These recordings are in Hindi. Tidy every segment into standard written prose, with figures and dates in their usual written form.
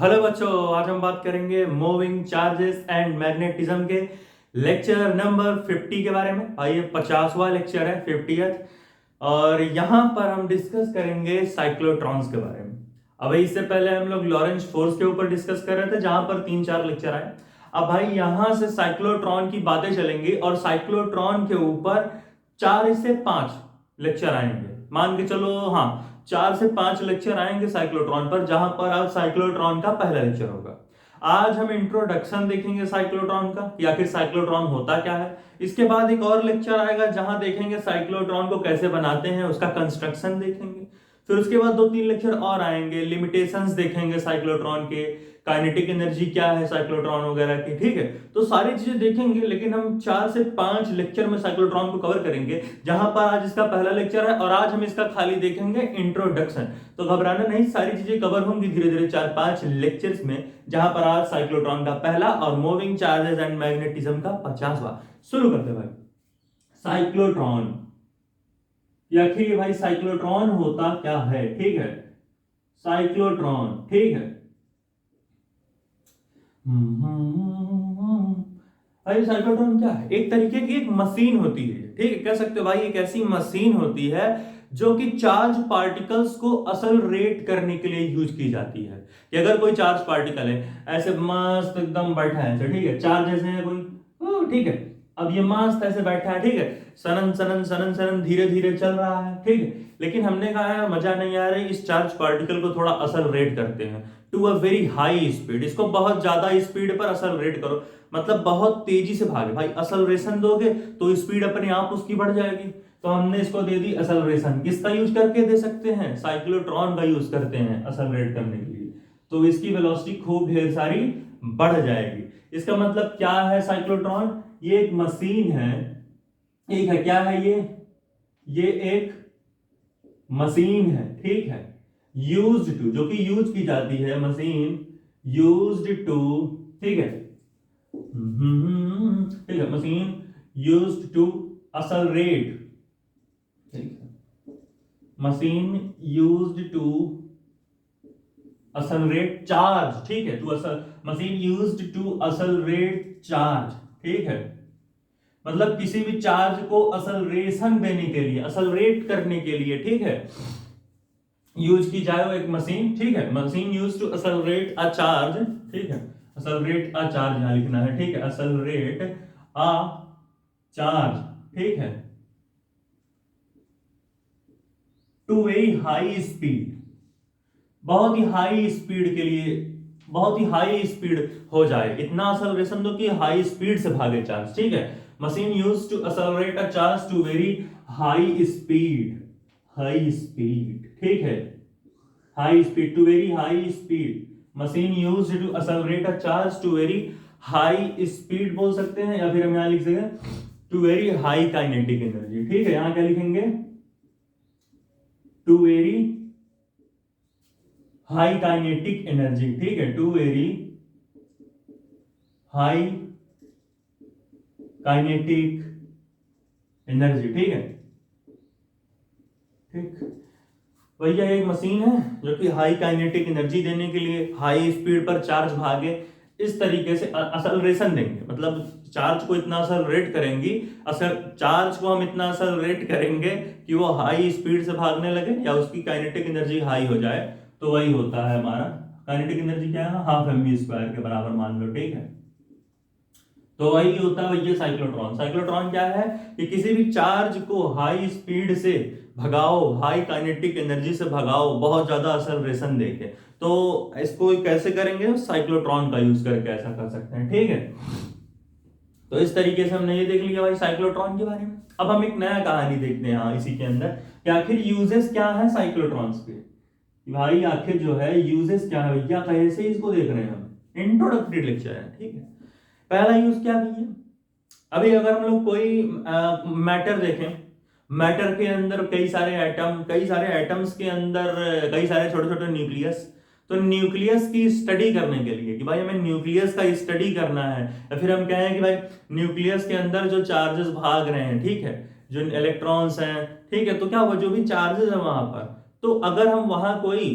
हेलो बच्चों, आज हम बात करेंगे मूविंग चार्जेस एंड मैग्नेटिज्म के लेक्चर नंबर 50 के बारे में। आइए 50वां लेक्चर है, 50th। और यहाँ पर हम डिस्कस करेंगे साइक्लोट्रॉन्स के बारे में। अब इससे पहले हम लोग लॉरेंस फोर्स के ऊपर डिस्कस कर रहे थे, जहां पर 3-4 लेक्चर आए। अब भाई यहाँ से साइक्लोट्रॉन की बातें चलेंगी और साइक्लोट्रॉन के ऊपर 4 से 5 लेक्चर आएंगे। मान के चलो, हाँ, 4 से 5 लेक्चर आएंगे साइक्लोट्रॉन पर, जहां पर आज साइक्लोट्रॉन का पहला लेक्चर होगा। आज हम इंट्रोडक्शन देखेंगे साइक्लोट्रॉन का कि आखिर साइक्लोट्रॉन होता क्या है। इसके बाद एक और लेक्चर आएगा जहां देखेंगे साइक्लोट्रॉन को कैसे बनाते हैं, उसका कंस्ट्रक्शन देखेंगे। फिर उसके बाद 2-3 लेक्चर और आएंगे, लिमिटेशंस देखेंगे साइक्लोट्रॉन के, काइनेटिक एनर्जी क्या है साइक्लोट्रॉन वगैरह की। ठीक है, तो सारी चीजें देखेंगे, लेकिन हम 4 से 5 लेक्चर में साइक्लोट्रॉन को कवर करेंगे, जहां पर आज इसका पहला लेक्चर है और आज हम इसका खाली देखेंगे इंट्रोडक्शन। तो घबराना नहीं, सारी चीजें कवर होंगी धीरे धीरे 4-5 लेक्चर्स में, जहां पर आज साइक्लोट्रॉन का पहला और मूविंग चार्जेस एंड मैग्नेटिज्म का 50वां। शुरू करते भाई। साइक्लोट्रॉन या फिर भाई साइक्लोट्रॉन होता क्या है। ठीक है, साइक्लोट्रॉन, ठीक है। भाई साइक्लोट्रॉन क्या है? एक तरीके की एक मशीन होती है, ठीक है, कह सकते हो भाई एक ऐसी मशीन होती है जो कि चार्ज पार्टिकल्स को असल रेट करने के लिए यूज की जाती है। कि अगर कोई चार्ज पार्टिकल है ऐसे मस्त एकदम बैठा है ऐसे, ठीक है, चार्ज ऐसे है कोई, ठीक है, अब ये मस्त ऐसे बैठा है, ठीक है, सनन सनन सनन सनन धीरे धीरे चल रहा है, ठीक है, लेकिन हमने कहा है मजा नहीं आ रही, इस चार्ज पार्टिकल को थोड़ा असल रेट करते हैं to a very high speed. इसको बहुत ज्यादा स्पीड पर असल रेट करो, मतलब बहुत तेजी से भागे। भाई असलरेशन दोगे तो स्पीड अपने आप उसकी बढ़ जाएगी। तो हमने इसको दे दी असलरेशन। किसका यूज करके दे सकते हैं? साइक्लोट्रॉन का यूज करते हैं असलरेट करने के लिए। तो इसकी वेलोसिटी खूब ढेर सारी बढ़ जाएगी। इसका मतलब क्या है? साइक्लोट्रॉन ये एक मशीन है, एक है, क्या है ये एक मशीन है, ठीक है, यूज्ड टू, जो कि यूज की जाती है, मशीन यूज्ड टू, ठीक है, ठीक है, मशीन यूज्ड टू असलरेट, ठीक है, मशीन यूज्ड टू असलरेट चार्ज, ठीक है, टू असल, मशीन यूज्ड टू असलरेट चार्ज, ठीक है, मतलब किसी भी चार्ज को असलरेशन देने के लिए, असलरेट करने के लिए, ठीक है, यूज की जाए वो एक मशीन, ठीक है, machine use to accelerate a charge, ठीक है, असलरेट अ चार्ज यहां लिखना है, ठीक है, असलरेट अ चार्ज, ठीक है, टू वेरी हाई स्पीड, बहुत ही हाई स्पीड के लिए, बहुत ही हाई स्पीड हो जाए, इतना असलरेशन दो कि हाई स्पीड से भागे चार्ज, ठीक है, machine use to accelerate a charge to very high speed, high speed, ठीक है, high speed, to very high speed, machine use to accelerate a charge to very high speed बोल सकते हैं, या फिर हम यहां लिख सकते हैं to very high kinetic energy, ठीक है, यहां क्या लिखेंगे? To very high kinetic energy, ठीक है, to very high kinetic energy, ठीक है, ठीक। भैया एक मशीन है जो कि हाई काइनेटिक एनर्जी देने के लिए हाई स्पीड पर चार्ज भागे, इस तरीके से असलरेशन देंगे, मतलब चार्ज को इतना असलरेट करेंगी, असल चार्ज को हम इतना असलरेट करेंगे कि वो हाई स्पीड से भागने लगे या उसकी काइनेटिक एनर्जी हाई हो जाए। तो वही होता है हमारा काइनेटिक एनर्जी, क्या है? हाफ एम वी स्क्वायर के बराबर मान लो, ठीक है। तो वही होता है भैया साइक्लोट्रॉन। साइक्लोट्रॉन क्या है कि किसी भी चार्ज को हाई स्पीड से भगाओ, हाई काइनेटिक एनर्जी से भगाओ, बहुत ज्यादा एक्सेलरेशन देके। तो इसको कैसे करेंगे? साइक्लोट्रॉन का यूज करके ऐसा कर सकते हैं, ठीक है। तो इस तरीके से हमने ये देख लिया भाई साइक्लोट्रॉन के बारे में। अब हम एक नया कहानी देखते हैं यहाँ इसी के अंदर कि आखिर यूजेस क्या है साइक्लोट्रॉन्स के। भाई आखिर जो है यूजेस क्या है भैया, कैसे इसको देख रहे हैं हम, इंट्रोडक्टरी लेक्चर है, ठीक है। पहला यूज क्या भैया? अभी अगर हम लोग कोई मैटर देखें, मैटर के अंदर कई सारे एटम, कई सारे एटम्स के अंदर कई सारे छोटे छोटे न्यूक्लियस। तो न्यूक्लियस की स्टडी करने के लिए कि भाई हमें न्यूक्लियस का स्टडी करना है, या फिर हम कहें कि भाई न्यूक्लियस के अंदर जो चार्जेस भाग रहे हैं, ठीक है, जो इलेक्ट्रॉन्स हैं, ठीक है, तो क्या वो जो भी चार्जेस है वहां पर, तो अगर हम वहां कोई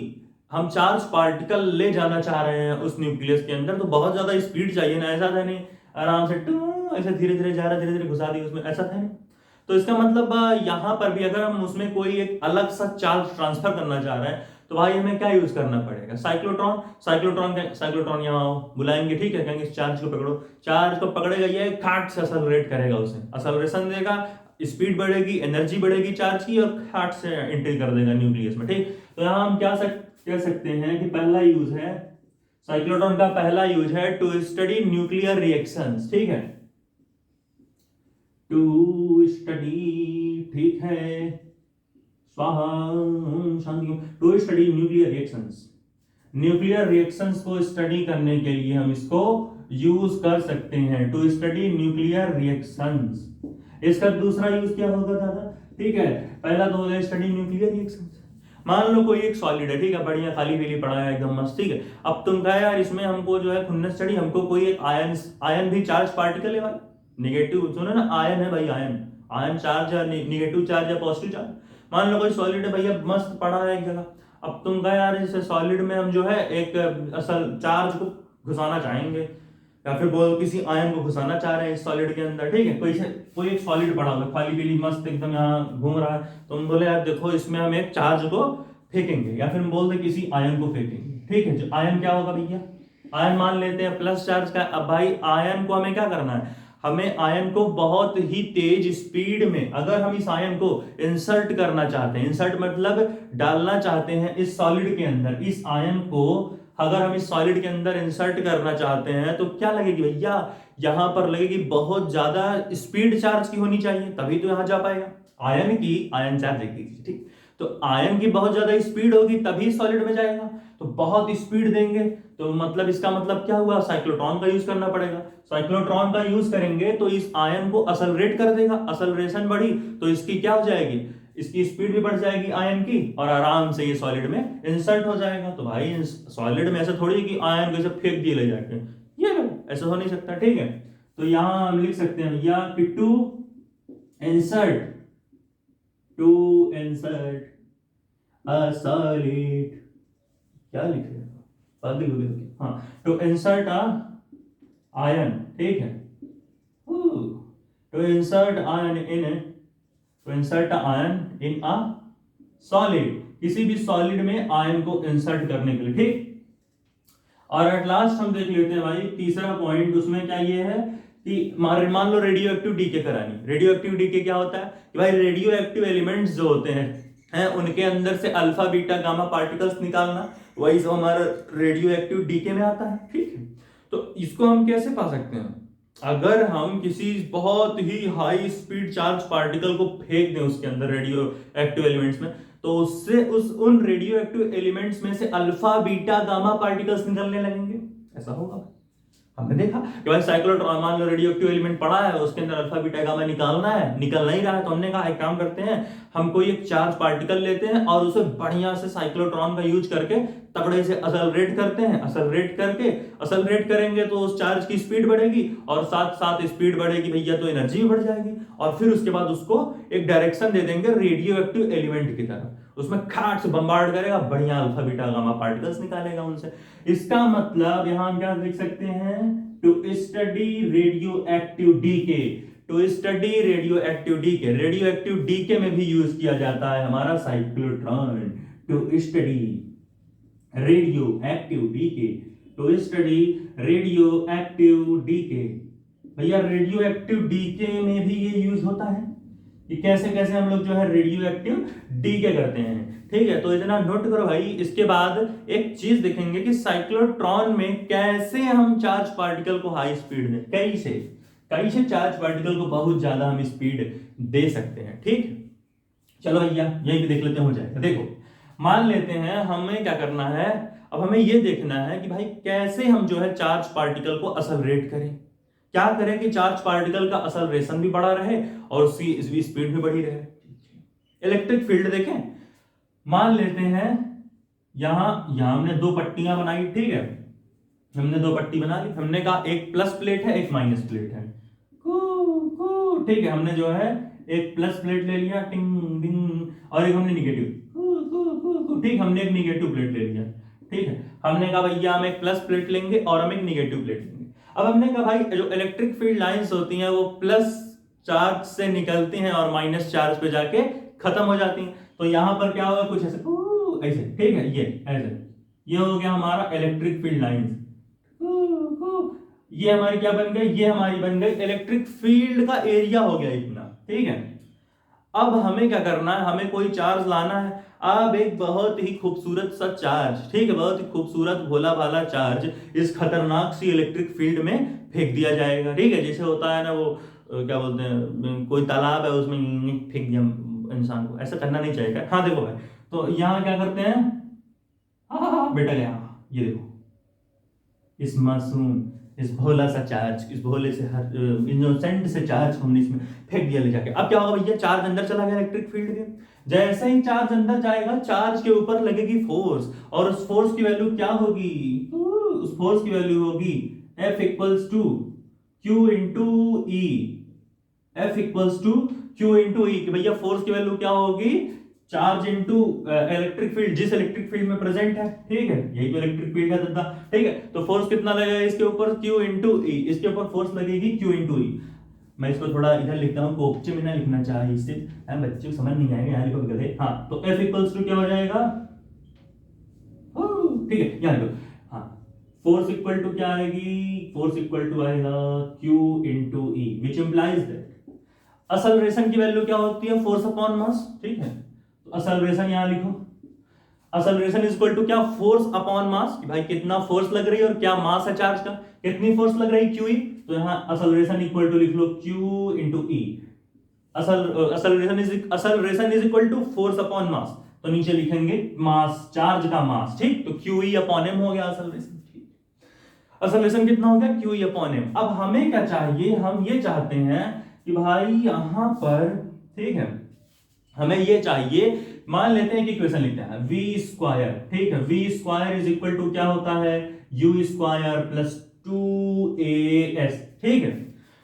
हम चार्ज पार्टिकल ले जाना चाह रहे हैं उस न्यूक्लियस के अंदर, तो बहुत ज्यादा स्पीड चाहिए ना, ऐसा था नहीं आराम से ऐसे धीरे धीरे जा रहा, धीरे धीरे घुसा दिया उसमें, ऐसा था नहीं। तो इसका मतलब यहाँ पर भी अगर हम उसमें कोई एक अलग सा चार्ज ट्रांसफर करना चाह रहे हैं तो भाई हमें क्या यूज करना पड़ेगा, साइक्लोट्रॉन। साइक्लोट्रॉन यहाँ बुलाएंगे, ठीक है, कहेंगे इस चार्ज को पकड़ो, चार्ज को पकड़ेगा, ये खाट से असलरेट करेगा, उसे असलरेशन देगा, स्पीड बढ़ेगी, एनर्जी बढ़ेगी चार्ज की, और खाट से एंट्री कर देगा न्यूक्लियस में, ठीक। तो यहाँ हम क्या कह सकते हैं कि पहला यूज है साइक्लोट्रॉन का, पहला यूज है टू स्टडी न्यूक्लियर रिएक्शंस, ठीक है, टू स्टडी, ठीक है, स्वाहा शांति, to study nuclear reactions. Nuclear reactions को स्टडी करने के लिए हम इसको यूज कर सकते हैं, टू स्टडी न्यूक्लियर रिएक्शंस। इसका दूसरा यूज क्या होगा दादा, ठीक है, पहला तो होगा स्टडी न्यूक्लियर रिएक्शंस। मान लो कोई एक सॉलिड है, ठीक है, बढ़िया खाली पीली पड़ा है एकदम मस्त, ठीक है, अब तुम कहा यार इसमें हमको जो है खुन्नस चढ़ी, हमको कोई एक आयन भी चार्ज पार्टिकल है भाई, नेगेटिव, सुनो ना, आयन है भाई, आयन चार्ज या नेगेटिव चार्ज या पॉजिटिव चार्ज। मान लो कोई सॉलिड है भैया मस्त पड़ा है एक जगह, अब तुम कहा यार इस सॉलिड में हम जो है एक असल चार्ज को घुसाना चाहेंगे, या फिर बोल किसी आयन को घुसाना चाह रहे हैं इस सॉलिड के अंदर, ठीक है, कोई एक सॉलिड पड़ा हुआ खाली पीली मस्त एकदम यहाँ घूम रहा है, तो हम बोले यार देखो इसमें हम एक चार्ज को फेंकेंगे, या फिर हम बोल दे किसी आयन को फेंकेंगे, ठीक है, जो आयन क्या होगा भैया, आयन मान लेते हैं प्लस चार्ज का। अब भाई आयन को हमें क्या करना है, हमें आयन को बहुत ही तेज स्पीड में, अगर हम इस आयन को इंसर्ट करना चाहते हैं, इंसर्ट मतलब डालना चाहते हैं इस सॉलिड के अंदर, इस आयन को अगर हम इस सॉलिड के अंदर इंसर्ट करना चाहते हैं तो क्या लगेगी भैया, यहां पर लगेगी बहुत ज्यादा स्पीड चार्ज की होनी चाहिए, तभी तो यहां जा पाएगा। आयन चार्ज एक चीज, ठीक, तो आयन की बहुत ज्यादा स्पीड होगी तभी सॉलिड में जाएगा, तो बहुत स्पीड देंगे, तो मतलब इसका मतलब क्या हुआ, साइक्लोट्रॉन का यूज करना पड़ेगा। साइक्लोट्रॉन का यूज करेंगे तो इस आयन को असलरेट कर देगा, असलरेशन बढ़ी तो इसकी क्या हो जाएगी, इसकी स्पीड भी बढ़ जाएगी आयन की, और आराम से ये सॉलिड में इंसर्ट हो जाएगा। तो भाई सॉलिड में ऐसा थोड़ी कि आयन को ऐसे फेंक दिए ले जाके, ये ऐसा हो नहीं सकता, ठीक है। तो यहां हम लिख सकते हैं भैया कि टू इंसर्ट अ सॉलिड, क्या लिख रहे हैं पागल हो गए, हाँ, टू इंसर्ट अ आयन, ठीक है, to insert ion in a solid, किसी भी सॉलिड में आयन को इंसर्ट करने के लिए, ठीक। और एट लास्ट हम देख लेते हैं भाई तीसरा पॉइंट, उसमें क्या ये है कि मान लो रेडियो एक्टिव डीके करानी। रेडियो एक्टिव डीके क्या होता है कि भाई रेडियो एक्टिव एलिमेंट्स जो होते हैं उनके अंदर से अल्फा बीटा गामा पार्टिकल्स निकालना, वही सब हमारा रेडियो एक्टिव डीके में आता है, ठीक है। तो इसको हम कैसे पा सकते हैं, अगर हम किसी बहुत ही हाई स्पीड चार्ज पार्टिकल को फेंक दें उसके अंदर रेडियो एक्टिव एलिमेंट्स में, तो उससे उन रेडियो एक्टिव एलिमेंट्स में से अल्फा बीटा गामा पार्टिकल्स निकलने लगेंगे, ऐसा होगा। हमने देखा कि भाई साइक्लोट्रॉन, मान लो रेडियो एक्टिव एलिमेंट पड़ा है, उसके अंदर अल्फा बीटा गामा निकालना है, निकल नहीं रहा है, तो हमने कहा एक काम करते हैं, हम कोई एक चार्ज पार्टिकल लेते हैं और उसे बढ़िया से साइक्लोट्रॉन का यूज करके तगड़े से असलरेट करते हैं, असलरेट करेंगे तो उस चार्ज की स्पीड बढ़ेगी, और साथ साथ स्पीड बढ़ेगी भैया तो एनर्जी भी बढ़ जाएगी, और फिर उसके बाद उसको एक डायरेक्शन दे देंगे रेडियो एक्टिव एलिमेंट की तरफ, उसमें खाट से बम्बार्ड करेगा, बढ़िया अल्फा बीटा गामा पार्टिकल्स निकालेगा उनसे। इसका मतलब यहां हम क्या लिख सकते हैं, to study radioactive decay, to study radioactive decay, radioactive decay में भी यूज किया जाता है हमारा cyclotron, to study radioactive decay, to study radioactive decay. भैया रेडियो एक्टिव डीके में भी ये यूज होता है कि कैसे कैसे हम लोग जो है रेडियो एक्टिव डीके करते हैं, ठीक है। तो इतना नोट करो भाई। इसके बाद एक चीज देखेंगे कि साइक्लोट्रॉन में कैसे हम चार्ज पार्टिकल को हाई स्पीड दें, कैसे चार्ज पार्टिकल को बहुत ज्यादा हम स्पीड दे सकते हैं, ठीक। चलो भैया यही भी देख लेते हैं, हो जाएगा। देखो मान लेते हैं हमें क्या करना है, अब हमें यह देखना है कि भाई कैसे हम जो है चार्ज पार्टिकल को असलरेट करें, क्या करें कि चार्ज पार्टिकल का असलरेशन भी बढ़ा रहे और उसकी स्पीड भी बढ़ी रहे। इलेक्ट्रिक फील्ड देखें, मान लेते हैं यहां हमने दो पट्टियां बनाई, ठीक है, हमने दो पट्टी बना ली, हमने कहा एक प्लस प्लेट है एक माइनस प्लेट है, ठीक है, हमने जो है एक प्लस प्लेट ले लिया टिंग डिंग, और एक हमने निगेटिव ठीक, हमने एक निगेटिव प्लेट ले लिया। ठीक है, हमने कहा भैया हम एक प्लस प्लेट लेंगे और हम एक निगेटिव प्लेट लेंगे। अब हमने कहा भाई जो इलेक्ट्रिक फील्ड लाइंस होती हैं वो प्लस चार्ज से निकलती हैं और माइनस चार्ज पे जाके खत्म हो जाती हैं। तो यहां पर क्या होगा, कुछ ऐसे ऐसे, ठीक है, ये ऐसे, ये हो गया हमारा इलेक्ट्रिक फील्ड लाइंस। ये हमारी क्या बन गई, ये हमारी बन गई इलेक्ट्रिक फील्ड का एरिया हो गया इतना। ठीक है, अब हमें क्या करना है, हमें कोई चार्ज लाना है। अब एक बहुत ही खूबसूरत सा चार्ज, ठीक है, बहुत ही खूबसूरत भोला भाला चार्ज इस खतरनाक सी इलेक्ट्रिक फील्ड में फेंक दिया जाएगा। ठीक है, जैसे होता है ना वो क्या बोलते हैं, कोई तालाब है उसमें फेंक दिया इंसान को, ऐसा करना नहीं चाहिए। हाँ देखो भाई, तो यहाँ क्या करते हैं, बेटा गया, ये देखो इस मासूम, इस भोला सा चार्ज, इस भोले से इनोसेंट से चार्ज हमने इसमें फेंक दिया ले जाके। अब क्या होगा भैया, चार्ज अंदर चला गया इलेक्ट्रिक फील्ड के। जैसे ही चार्ज अंदर जाएगा, चार्ज के ऊपर लगेगी फोर्स, और उस फोर्स की वैल्यू क्या होगी, उस फोर्स की वैल्यू होगी F equals to Q into E. F equals to Q into E, भैया फोर्स की वैल्यू क्या होगी, चार्ज इंटू इलेक्ट्रिक फील्ड, जिस इलेक्ट्रिक फील्ड में प्रेजेंट है। ठीक है, यही तो इलेक्ट्रिक फील्ड का धंधा। ठीक है, तो फोर्स कितना लगेगा इसके ऊपर, Q इंटू ई, इसके ऊपर फोर्स लगेगी Q इंटू ई। मैं इसको थोड़ा इधर लिखता हूँ, कोपचे में ना लिखना चाहिए, इससे बच्चे को समझ नहीं आएगा, यहाँ लिखो गधे। हाँ, तो F इक्वल्स टू क्या हो जाएगा, ठीक है, यहाँ लिखो। हाँ, फोर्स इक्वल टू क्या आएगी, फोर्स इक्वल टू आएगा Q into E, which implies that acceleration की वैल्यू क्या होती है, फोर्स अपॉन मास। ठीक है, तो एक्सेलरेशन यहां लिखो, एक्सेलरेशन इज इक्वल टू क्या, फोर्स अपॉन मास, कि भाई कितना फोर्स लग रही है और क्या मास है चार्ज का, कितनी फोर्स लग रही है, क्यू ई। तो यहां एक्सेलरेशन इक्वल टू लिख लो Q into E. Acceleration is equal to force upon mass, तो नीचे लिखेंगे मास, चार्ज का मास। ठीक, तो क्यू ई अपॉन एम हो गया एक्सेलरेशन। एक्सेलरेशन कितना हो गया, क्यू ई अपॉन एम। अब हमें क्या चाहिए, हम ये चाहते हैं कि भाई यहां पर, ठीक है, हमें ये चाहिए, मान लेते हैं कि इक्वेशन लिखते हैं v स्क्वायर। ठीक है, v square is equal to क्या होता है, u स्क्वायर प्लस 2as। ठीक है,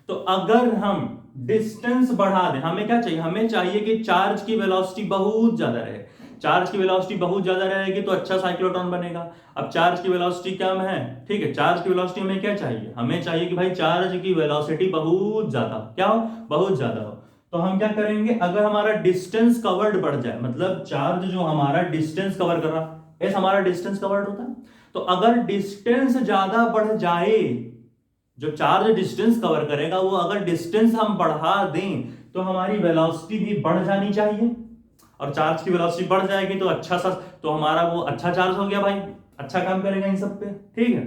तो अगर हम डिस्टेंस बढ़ा दें, हमें क्या चाहिए, हमें चाहिए कि चार्ज की वेलोसिटी बहुत ज्यादा रहे। चार्ज की वेलोसिटी बहुत ज्यादा रहेगी तो अच्छा साइक्लोट्रॉन बनेगा। अब चार्ज की वेलोसिटी कम है, ठीक है, चार्ज की वेलोसिटी हमें क्या चाहिए, हमें चाहिए कि भाई चार्ज की वेलोसिटी बहुत ज्यादा, क्या हो, बहुत ज्यादा हो। तो हम क्या करेंगे, अगर हमारा डिस्टेंस कवर्ड बढ़ जाए, मतलब चार्ज जो हमारा डिस्टेंस कवर कर रहा है, ऐसा हमारा डिस्टेंस कवर्ड होता है, तो अगर डिस्टेंस ज्यादा बढ़ जाए, जो चार्ज डिस्टेंस कवर करेगा वो अगर डिस्टेंस हम बढ़ा दें तो हमारी वेलोसिटी भी बढ़ जानी चाहिए, और चार्ज की वेलोसिटी बढ़ जाएगी तो अच्छा सा, तो हमारा वो अच्छा चार्ज हो गया भाई, अच्छा काम करेगा इन सब पे। ठीक है,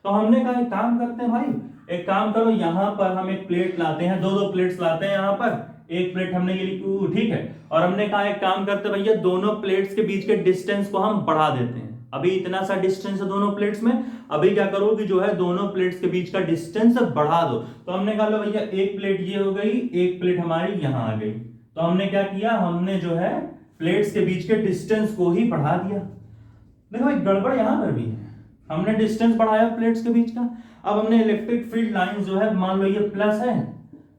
तो हमने कहा एक काम करते हैं भाई, एक काम करो, यहां पर हम एक प्लेट लाते हैं, दो प्लेट्स लाते हैं यहां पर, एक प्लेट हमने ये लिखी, ठीक है, और हमने कहा एक काम करते भैया, दोनों प्लेट्स के बीच के डिस्टेंस को हम बढ़ा देते हैं। अभी इतना सा डिस्टेंस है दोनों प्लेट्स में, अभी क्या करो कि जो है दोनों प्लेट्स के बीच का डिस्टेंस बढ़ा दो। तो हमने कहा लो भैया, एक प्लेट ये हो गई, एक प्लेट हमारी यहां आ गई, तो हमने क्या किया, हमने जो है प्लेट्स के बीच के डिस्टेंस को ही बढ़ा दिया। देखो भाई गड़बड़ यहां पर भी है, हमने डिस्टेंस बढ़ाया प्लेट्स के बीच का। अब हमने इलेक्ट्रिक फील्ड लाइन जो है, मान लो ये प्लस है,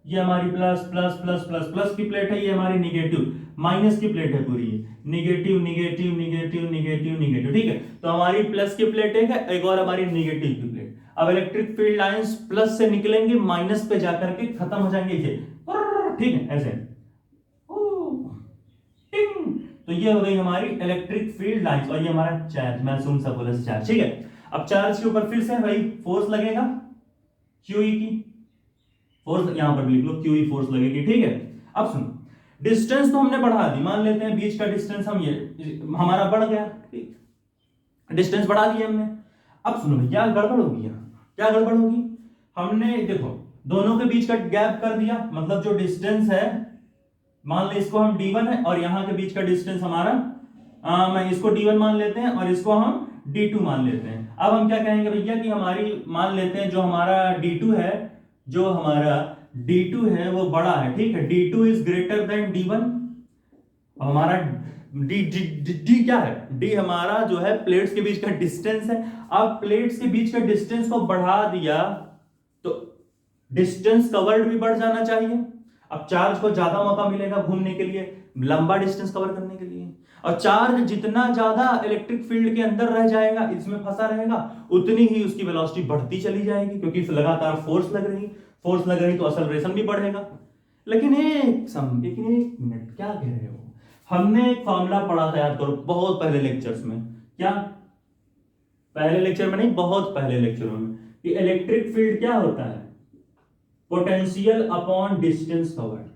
ये हमारी plus plus plus plus plus की प्लेट है, ये हमारी निगेटिव माइनस की प्लेट है पूरी, negative negative negative negative negative. ठीक है, तो हमारी प्लस की प्लेट है, एक और हमारी निगेटिव की प्लेट। अब इलेक्ट्रिक फील्ड लाइंस प्लस से निकलेंगे, माइनस पे जाकर के खत्म हो जाएंगे ये, ठीक है, ऐसे। तो ये हो गई हमारी इलेक्ट्रिक फील्ड लाइंस, और ये हमारा चार्ज, मासूम सा बोला चार्ज। ठीक है, अब चार्ज के ऊपर फिर से भाई फोर्स लगेगा, क्यूई की फोर्स यहां पर लिख लो, क्यूई फोर्स लगेगी। ठीक है, अब सुनो, डिस्टेंस तो हमने बढ़ा दी, मान लेते हैं बीच का डिस्टेंस हम ये हमारा बढ़ गया, ठीक, डिस्टेंस बढ़ा दिया हमने। अब सुनो भैया, गड़बड़ होगी यहाँ, क्या गड़बड़ होगी, हमने देखो दोनों के बीच का गैप कर दिया, मतलब जो डिस्टेंस है, मान ले इसको हम d1 है और यहां के बीच का डिस्टेंस हमारा मैं इसको d1 मान लेते हैं और इसको हम d2 मान लेते हैं। अब हम क्या कहेंगे भैया कि हमारी, मान लेते हैं जो हमारा d2 है, जो हमारा d2 है वो बड़ा है, ठीक है, d2 is greater than d1। हमारा d क्या है, d हमारा जो है प्लेट्स के बीच का डिस्टेंस है। अब प्लेट्स के बीच का डिस्टेंस को बढ़ा दिया तो डिस्टेंस कवर्ड भी बढ़ जाना चाहिए। अब चार्ज को ज्यादा मौका मिलेगा घूमने के लिए, लंबा डिस्टेंस कवर करने के लिए, और चार्ज जितना ज्यादा इलेक्ट्रिक फील्ड के अंदर रह जाएगा, इसमें फंसा रहेगा, उतनी ही उसकी वेलोसिटी बढ़ती चली जाएगी, क्योंकि लगातार फोर्स लग रही तो एक्सेलरेशन भी बढ़ेगा। लेकिन एक मिनट, क्या कह रहे हो? हमने एक फॉर्मूला पढ़ा था, याद करो, बहुत पहले लेक्चर्स में। क्या? पहले लेक्चर में नहीं, बहुत पहले लेक्चरों में, कि इलेक्ट्रिक फील्ड क्या होता है? Potential upon distance covered.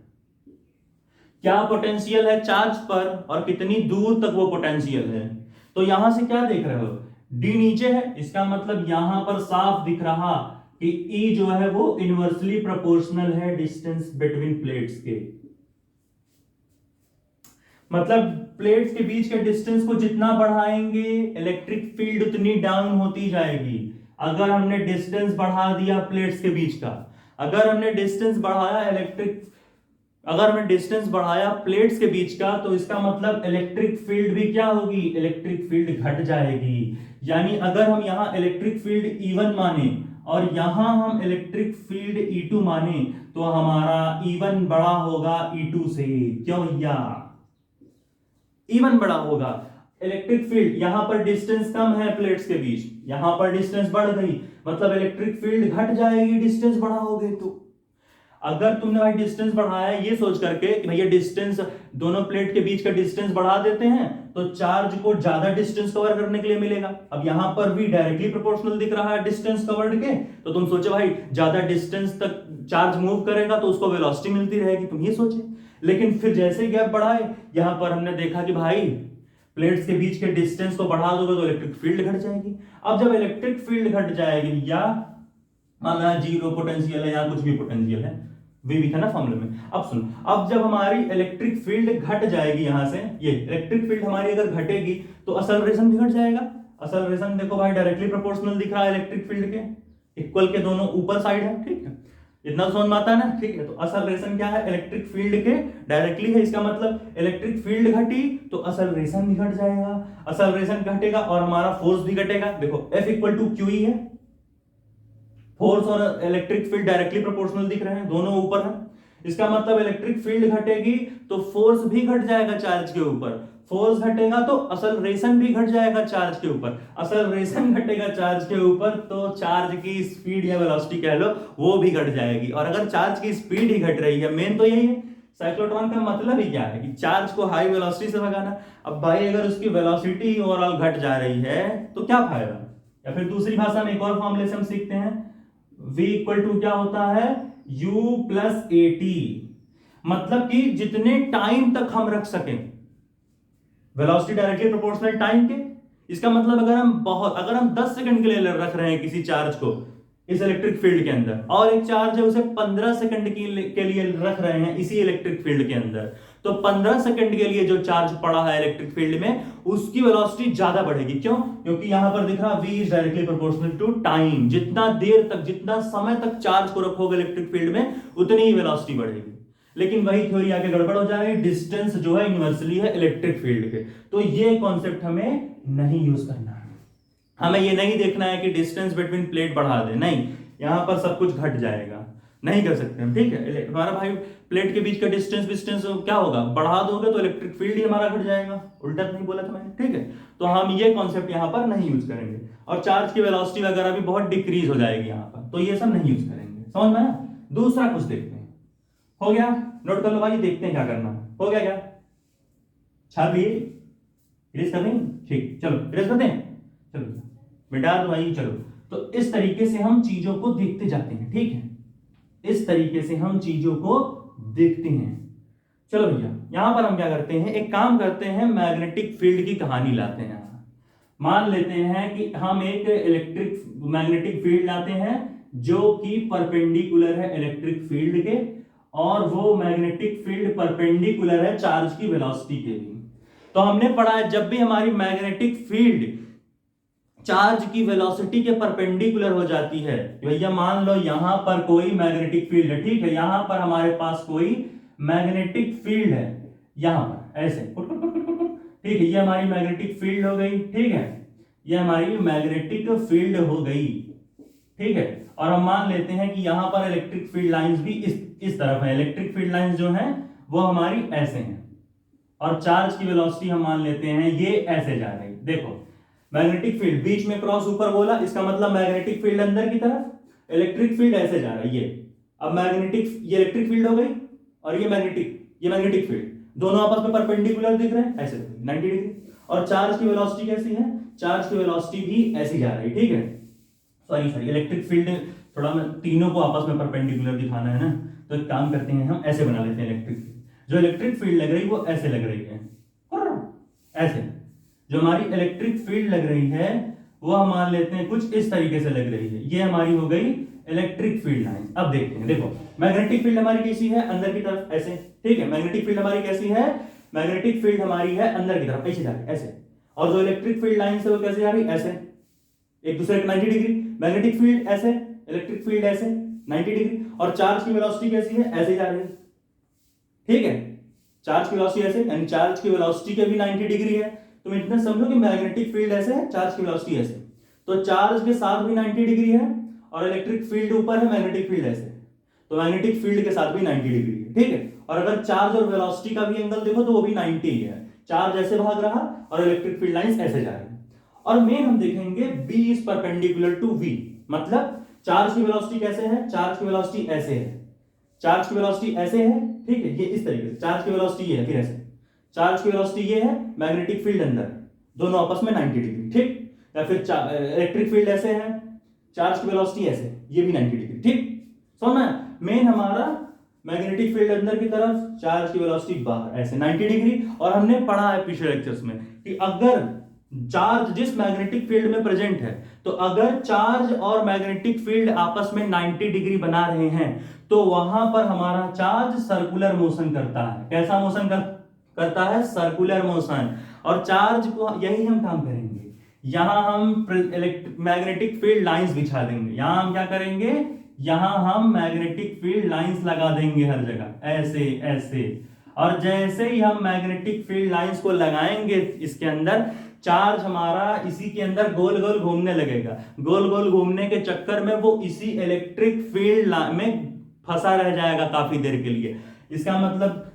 क्या पोटेंशियल है चार्ज पर और कितनी दूर तक वो पोटेंशियल है। तो यहां से क्या देख रहे हो? डी नीचे है, इसका मतलब यहां पर साफ दिख रहा कि ई जो है वो इनवर्सली प्रोपोर्शनल है डिस्टेंस बिटवीन प्लेट्स के। मतलब प्लेट्स के बीच के डिस्टेंस को जितना बढ़ाएंगे इलेक्ट्रिक फील्ड उतनी डाउन होती जाएगी। अगर हमने डिस्टेंस बढ़ा दिया प्लेट्स के बीच का, अगर हमने डिस्टेंस बढ़ाया प्लेट्स के बीच का, तो इसका मतलब इलेक्ट्रिक फील्ड भी क्या होगी? इलेक्ट्रिक फील्ड घट जाएगी। यानी अगर हम यहां इलेक्ट्रिक फील्ड E1 माने और यहां हम इलेक्ट्रिक फील्ड E2 माने, तो हमारा E1 बड़ा होगा E2 से। क्यों भैया? E1 बड़ा होगा। इलेक्ट्रिक फील्ड, यहां पर डिस्टेंस कम है प्लेट्स के बीच, यहां पर डिस्टेंस बढ़ गई, मतलब इलेक्ट्रिक फील्ड घट जाएगी डिस्टेंस बढ़ाओगे तो। अगर तुमने भाई डिस्टेंस बढ़ाया ये सोच करके कि भैया डिस्टेंस, दोनों प्लेट के बीच का डिस्टेंस बढ़ा देते हैं तो चार्ज को ज्यादा डिस्टेंस कवर करने के लिए मिलेगा। अब यहां पर भी डायरेक्टली प्रोपोर्शनल दिख रहा है डिस्टेंस कवर्ड के, तो तुम सोचो भाई ज्यादा डिस्टेंस तक चार्ज मूव करेगा तो उसको वेलोसिटी मिलती रहेगी, तुम ये सोचे। लेकिन फिर जैसे गैप बढ़ाए, यहां पर हमने देखा कि भाई प्लेट्स के बीच के डिस्टेंस को बढ़ा दोगे तो इलेक्ट्रिक फील्ड घट जाएगी। अब जब इलेक्ट्रिक फील्ड घट जाएगी, या मान लो जीरो पोटेंशियल है या कुछ भी पोटेंशियल है, वी भी था ना फॉर्मूले में। अब सुनो, अब जब हमारी इलेक्ट्रिक फील्ड घट जाएगी, यहां से ये इलेक्ट्रिक फील्ड हमारी अगर घटेगी तो एक्सेलरेशन भी घट जाएगा। एक्सेलरेशन देखो भाई डायरेक्टली प्रोपोर्शनल दिख रहा है इलेक्ट्रिक फील्ड के, इक्वल के दोनों ऊपर साइड है, ठीक है, इतना समझ में आता है ना, ठीक है। तो एक्सेलरेशन क्या है? इलेक्ट्रिक फील्ड के डायरेक्टली है, इसका मतलब इलेक्ट्रिक फील्ड घटी तो एक्सेलरेशन भी घट जाएगा, एक्सेलरेशन घटेगा और हमारा फोर्स भी घटेगा। देखो F इक्वल टू क्यू है, फोर्स और इलेक्ट्रिक फील्ड डायरेक्टली प्रोपोर्शनल दिख रहे हैं, दोनों ऊपर है, इसका मतलब इलेक्ट्रिक फील्ड घटेगी तो फोर्स भी घट जाएगा चार्ज के ऊपर, फोर्स घटेगा तो एक्सेलरेशन भी घट जाएगा चार्ज के ऊपर, एक्सेलरेशन घटेगा चार्ज के ऊपर तो चार्ज की स्पीड या वेलोसिटी कह लो वो भी घट जाएगी। और अगर चार्ज की स्पीड ही घट रही है, मेन तो यही है, साइक्लोट्रॉन का मतलब ही क्या है कि चार्ज को हाई वेलोसिटी से भगाना। अब भाई अगर उसकी वेलोसिटी ओवरऑल घट जा रही है तो क्या फायदा? या फिर दूसरी भाषा में एक और फॉर्मूले से हम सीखते हैं, v इक्वल टू क्या होता है? u plus AT। मतलब कि जितने टाइम तक हम रख सकें, वेलोसिटी डायरेक्टली प्रोपोर्शनल टाइम के। इसका मतलब अगर हम 10 सेकंड के लिए रख रहे हैं किसी चार्ज को इस इलेक्ट्रिक फील्ड के अंदर, और एक चार्ज है उसे 15 सेकंड के लिए रख रहे हैं इसी इलेक्ट्रिक फील्ड के अंदर, तो 15 सेकंड के लिए जो चार्ज पड़ा है इलेक्ट्रिक फील्ड में उसकी वेलोसिटी ज्यादा बढ़ेगी। क्यों? क्योंकि यहां पर दिख रहा v is directly proportional to time. जितना देर तक, जितना समय तक चार्ज को रखोगे इलेक्ट्रिक फील्ड में उतनी ही वेलोसिटी बढ़ेगी। लेकिन वही थ्योरी आगे गड़बड़ हो जाएगी, डिस्टेंस जो है इनवर्सली है इलेक्ट्रिक फील्ड के, तो ये कॉन्सेप्ट हमें नहीं यूज करना है। हमें ये नहीं देखना है कि डिस्टेंस बिटवीन प्लेट बढ़ा दे, नहीं, यहां पर सब कुछ घट जाएगा, नहीं कर सकते हम, ठीक है। हमारा भाई प्लेट के बीच का डिस्टेंस क्या होगा? बढ़ा दोगे तो इलेक्ट्रिक फील्ड ही हमारा घट जाएगा, उल्टा नहीं बोला था मैंने, ठीक है। तो हम ये कॉन्सेप्ट यहां पर नहीं यूज करेंगे, और चार्ज की वेलोसिटी वगैरह भी बहुत डिक्रीज हो जाएगी यहां पर, तो ये सब नहीं यूज करेंगे, समझ में आया? दूसरा कुछ देखते हैं, हो गया, नोट कर लो भाई, देखते हैं क्या करना हो गया। क्या छाप लिए, इरेज कर दें, ठीक, चलो इरेज करते हैं, चलो मिटा दो भाई, चलो। तो इस तरीके से हम चीजों को देखते जाते हैं, ठीक है, इस तरीके से हम चीजों को देखते हैं। चलो भैया, यहां पर हम क्या करते हैं, एक काम करते हैं, मैग्नेटिक फील्ड की कहानी लाते हैं। मान लेते हैं कि हम एक मैग्नेटिक फील्ड लाते हैं जो कि परपेंडिकुलर है इलेक्ट्रिक फील्ड के, और वो मैग्नेटिक फील्ड परपेंडिकुलर है चार्ज की वेलोसिटी के भी। तो हमने पढ़ा है जब भी हमारी मैग्नेटिक फील्ड चार्ज की वेलोसिटी के परपेंडिकुलर हो जाती है, भैया मान लो यहां पर कोई मैग्नेटिक फील्ड है, ठीक है, यहां पर हमारे पास कोई मैग्नेटिक फील्ड है, यहां पर ऐसे, ठीक है, ये हमारी मैग्नेटिक फील्ड हो गई, ठीक है, ये हमारी मैग्नेटिक फील्ड हो गई, ठीक है। और हम मान लेते हैं कि यहां पर इलेक्ट्रिक फील्ड लाइंस भी इस तरफ है, इलेक्ट्रिक फील्ड लाइंस जो हैं वो हमारी ऐसे हैं, और चार्ज की वेलोसिटी हम मान लेते हैं ये ऐसे जा रही है। देखो मैग्नेटिक फील्ड बीच में क्रॉस ऊपर बोला, इसका मतलब मैग्नेटिक फील्ड अंदर की तरफ, इलेक्ट्रिक फील्ड ऐसे जा रहा है ये। अब मैग्नेटिक, ये इलेक्ट्रिक फील्ड हो गई और ये मैग्नेटिक फील्ड, दोनों आपस में परपेंडिकुलर दिख रहे हैं ऐसे 90 डिग्री। और चार्ज की वेलोसिटी कैसी है, चार्ज की वेलोसिटी भी ऐसी जा रही है, ठीक है। सॉरी इलेक्ट्रिक फील्ड थोड़ा मैं तीनों को आपस में परपेंडिकुलर दिखाना है ना, तो एक काम करते हैं हम ऐसे बना लेते हैं इलेक्ट्रिक फील्ड। जो इलेक्ट्रिक फील्ड लग रही है वो ऐसे लग रही है, ऐसे। जो हमारी इलेक्ट्रिक फील्ड लग रही है वो हम मान लेते हैं कुछ इस तरीके से लग रही है, ये हमारी हो गई इलेक्ट्रिक फील्ड लाइन। अब देखते हैं, देखो मैग्नेटिक फील्ड हमारी कैसी है, अंदर की तरफ ऐसे, ठीक है। मैग्नेटिक फील्ड हमारी कैसी है, मैग्नेटिक फील्ड हमारी है अंदर की तरफ ऐसे जा रही ऐसे, और जो इलेक्ट्रिक फील्ड लाइन से वो कैसे जा रही ऐसे, एक दूसरे के 90 डिग्री। मैग्नेटिक फील्ड ऐसे, इलेक्ट्रिक फील्ड ऐसे 90 डिग्री। और चार्ज की वेलोसिटी कैसी है, ऐसे जा रही है, ठीक है। चार्ज की वेलोसिटी ऐसे, यानी चार्ज की वेलोसिटी के भी 90 डिग्री है। तुम इतना समझो कि मैग्नेटिक फील्ड ऐसे है, चार्ज की वेलोसिटी ऐसे, तो चार्ज के साथ भी 90 डिग्री है, और इलेक्ट्रिक फील्ड ऊपर है, मैग्नेटिक फील्ड ऐसे, तो मैग्नेटिक फील्ड के साथ भी 90 डिग्री है, ठीक है। और अगर चार्ज और वेलोसिटी का भी एंगल देखो तो वो भी 90 ही है, चार्ज ऐसे भाग रहा और इलेक्ट्रिक फील्ड लाइंस ऐसे जा रही है। और मेन हम देखेंगे B is perpendicular to V, मतलब चार्ज की वेलोसिटी कैसे है, चार्ज की वेलोसिटी ऐसे है, चार्ज की वेलोसिटी ऐसे है, ठीक है, ये इस तरीके से चार्ज की वेलोसिटी ये है, फिर ऐसे चार्ज की वेलोसिटी ये है, मैग्नेटिक फील्ड अंदर, दोनों आपस में 90 डिग्री, ठीक। या फिर इलेक्ट्रिक फील्ड ऐसे है, चार्ज की वेलोसिटी ऐसे, ये भी 90 डिग्री, ठीक। समझना, मेन हमारा मैग्नेटिक फील्ड अंदर की तरफ, चार्ज की वेलोसिटी बाहर ऐसे 90 डिग्री। और हमने पढ़ा है पिछले लेक्चर्स में कि अगर चार्ज जिस मैग्नेटिक फील्ड में प्रेजेंट है, तो अगर चार्ज और मैग्नेटिक फील्ड आपस में 90 डिग्री बना रहे हैं तो वहां पर हमारा चार्ज सर्कुलर मोशन करता है। कैसा मोशन करता है, सर्कुलर मोशन। और चार्ज को यही हम काम करेंगे, यहां हम मैग्नेटिक फील्ड लाइंस बिछा देंगे, यहां हम क्या करेंगे, यहां हम मैग्नेटिक फील्ड लाइंस लगा देंगे हर जगह ऐसे ऐसे। और जैसे ही हम मैग्नेटिक फील्ड लाइंस को लगाएंगे इसके अंदर, चार्ज हमारा इसी के अंदर गोल गोल घूमने लगेगा, गोल गोल घूमने के चक्कर में वो इसी इलेक्ट्रिक फील्ड में फंसा रह जाएगा काफी देर के लिए। इसका मतलब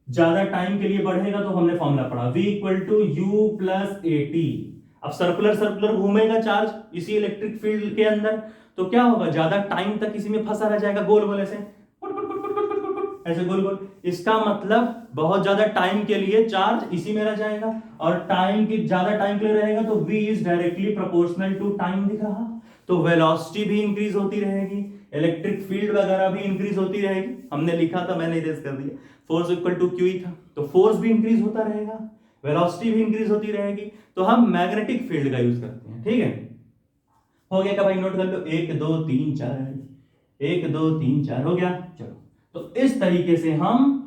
ज्यादा टाइम के लिए बढ़ेगा, तो हमने फॉर्मूला पढ़ा V = U + AT। अब सर्कुलर सर्कुलर घूमेगा चार्ज इसी इलेक्ट्रिक फील्ड के अंदर, तो क्या होगा, ज्यादा टाइम तक इसी में फंसा रह जाएगा, गोल गोल ऐसे गोल गोल। इसका मतलब बहुत ज्यादा टाइम के लिए चार्ज इसी में रह जाएगा, और टाइम की ज्यादा टाइम के लिए रहेगा तो V is directly proportional to time दिख रहा, तो वेलोसिटी भी इंक्रीज होती रहेगी, इलेक्ट्रिक फील्ड वगैरह भी इंक्रीज होती रहेगी। हमने लिखा था, मैंने इरेज कर दिया, फोर्स = Q ही था, तो फोर्स भी इंक्रीज होता रहेगा, वेलोसिटी भी इंक्रीज होती रहेगी। तो हम मैग्नेटिक फील्ड का यूज करते हैं, ठीक है। हो गया क्या भाई, नोट कर लो, 1 2 3 4, 1 2 3 4 हो गया। चलो, तो इस तरीके से हम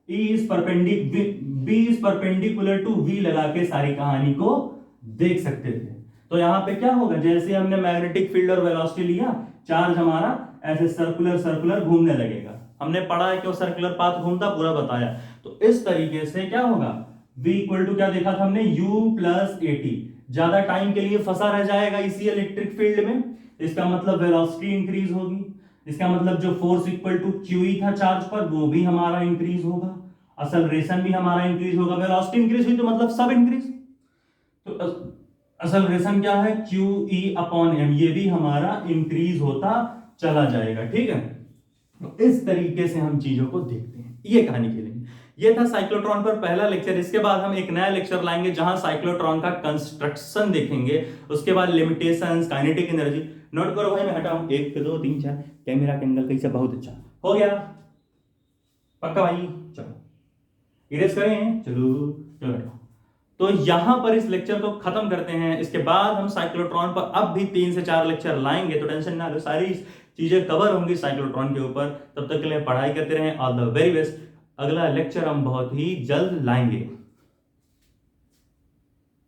B is perpendicular to V लगा के सारी कहानी को देख सकते थे। तो यहां पे क्या होगा, जैसे हमने मैग्नेटिक फील्ड और वेलोसिटी लिया, चार्ज हमारा ऐसे सर्कुलर सर्कुलर घूमने लगेगा। हमने पढ़ा है कि वो सर्कुलर पाथ घूमता, पूरा बताया। तो इस तरीके से क्या होगा, V = क्या देखा था हमने, U + AT, ज्यादा टाइम के लिए फंसा रह जाएगा इसी इलेक्ट्रिक फील्ड में, इसका मतलब वेलोसिटी इंक्रीज होगी, इसका मतलब जो फोर्स = Q ही था चार्ज पर, वो भी हमारा इंक्रीज होगा, एक्सेलरेशन भी हमारा इंक्रीज होगा। वेलोसिटी इंक्रीज हुई तो मतलब सब इंक्रीज, तो एक्सेलरेशन क्या है, QE/m, ये भी हमारा इंक्रीज होता चला जाएगा, ठीक है। तो इस तरीके से हम चीजों को देखते हैं, ये कहानी खेलेंगे। ये था साइक्लोट्रॉन पर पहला लेक्चर। इसके बाद हम एक नया लेक्चर लाएंगे जहां साइक्लोट्रॉन का कंस्ट्रक्शन देखेंगे, उसके बाद लिमिटेशंस, काइनेटिक एनर्जी। नोट करो भाई, मैं हटाऊं, 1 2 3 4, कैमरा का एंगल कैसे, बहुत अच्छा हो गया, पक्का भाई। चलो इरेज करें, चलो। तो यहां पर इस लेक्चर को खत्म करते हैं। इसके बाद हम साइक्लोट्रॉन पर अब भी 3 से 4 लेक्चर लाएंगे, तो टेंशन ना लो, सारी चीजें कवर होंगी साइक्लोट्रॉन के ऊपर। तब तक के लिए पढ़ाई करते रहें, ऑल द वेरी बेस्ट। अगला लेक्चर हम बहुत ही जल्द लाएंगे।